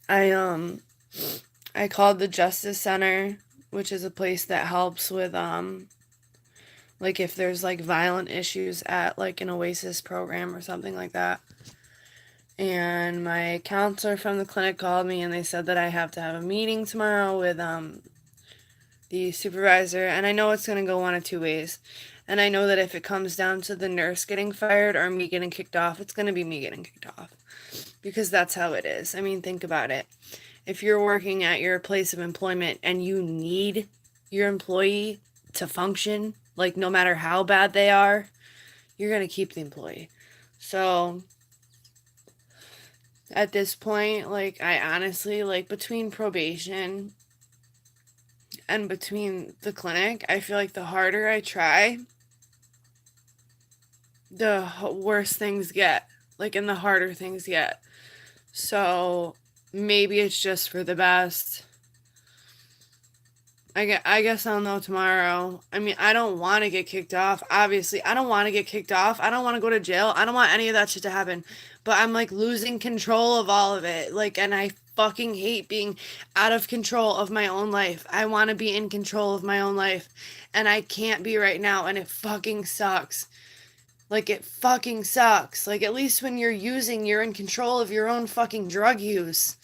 I called the Justice Center, which is a place that helps with like if there's like violent issues at like an Oasis program or something like that. And my counselor from the clinic called me and they said that I have to have a meeting tomorrow with the supervisor, and I know it's going to go one of two ways. And I know that if it comes down to the nurse getting fired or me getting kicked off, it's going to be me getting kicked off. Because that's how it is. I mean, think about it. If you're working at your place of employment and you need your employee to function, like no matter how bad they are, you're going to keep the employee. So at this point, like, I honestly, like, between probation and between the clinic, I feel like the harder I try, the worse things get. Like, and the harder things get. So maybe it's just for the best. I guess I'll know tomorrow. I mean, I don't want to get kicked off. Obviously, I don't want to get kicked off. I don't want to go to jail. I don't want any of that shit to happen. But I'm like losing control of all of it. Like, and I fucking hate being out of control of my own life. I want to be in control of my own life. And I can't be right now. And it fucking sucks. Like, it fucking sucks. Like, at least when you're using, you're in control of your own fucking drug use.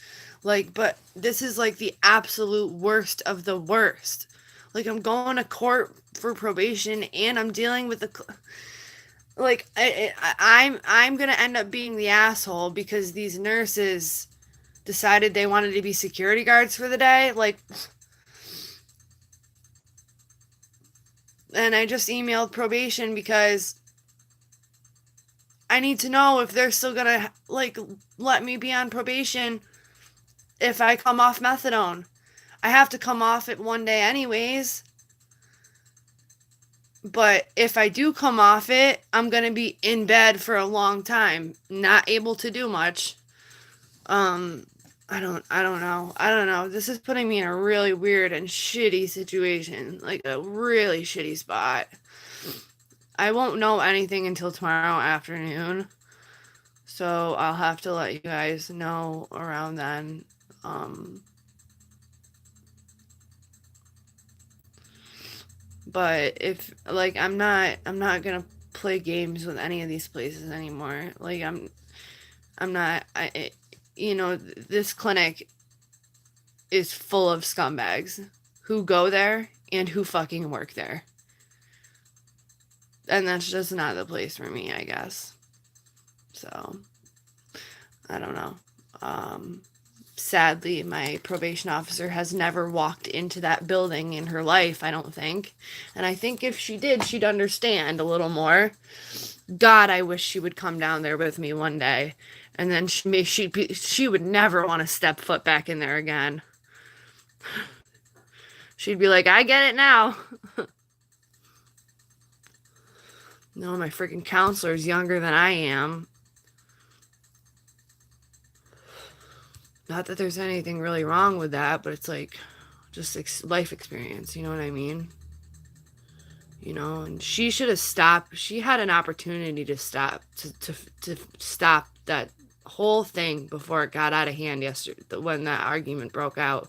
Like, but this is like the absolute worst of the worst. Like, I'm going to court for probation and I'm dealing with the. Like, I'm gonna end up being the asshole because these nurses decided they wanted to be security guards for the day. Like, and I just emailed probation because I need to know if they're still gonna, like, let me be on probation if I come off methadone. I have to come off it one day anyways. But if I do come off it, I'm going to be in bed for a long time, not able to do much. I don't know. I don't know. This is putting me in a really weird and shitty situation, like a really shitty spot. I won't know anything until tomorrow afternoon. So I'll have to let you guys know around then. But if, like, I'm not gonna play games with any of these places anymore. Like, I'm not, you know, this clinic is full of scumbags who go there and who fucking work there. And that's just not the place for me, I guess. So, I don't know. Sadly, my probation officer has never walked into that building in her life, I don't think. And I think if she did, she'd understand a little more. God, I wish she would come down there with me one day. And then she would never want to step foot back in there again. She'd be like, I get it now. No, my freaking counselor's younger than I am. Not that there's anything really wrong with that, but it's like just life experience, you know what I mean? You know, and she should have stopped. She had an opportunity to stop to stop that whole thing before it got out of hand yesterday when that argument broke out.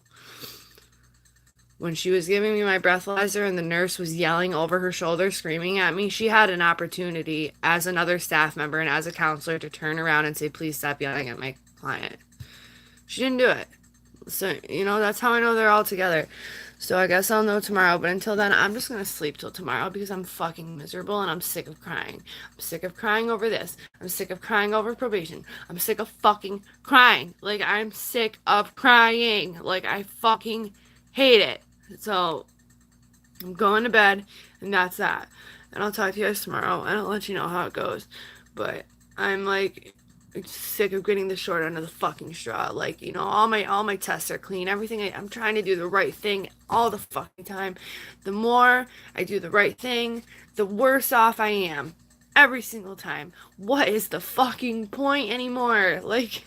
When she was giving me my breathalyzer and the nurse was yelling over her shoulder, screaming at me, she had an opportunity as another staff member and as a counselor to turn around and say, please stop yelling at my client. She didn't do it. So, you know, that's how I know they're all together. So I guess I'll know tomorrow. But until then, I'm just going to sleep till tomorrow because I'm fucking miserable and I'm sick of crying. I'm sick of crying over this. I'm sick of crying over probation. I'm sick of fucking crying. Like, I'm sick of crying. Like, I fucking hate it. So I'm going to bed and that's that. And I'll talk to you guys tomorrow and I'll let you know how it goes. But I'm like sick of getting the short end of the fucking straw. Like, you know, all my tests are clean. Everything I'm trying to do the right thing all the fucking time. The more I do the right thing, the worse off I am. Every single time. What is the fucking point anymore? Like,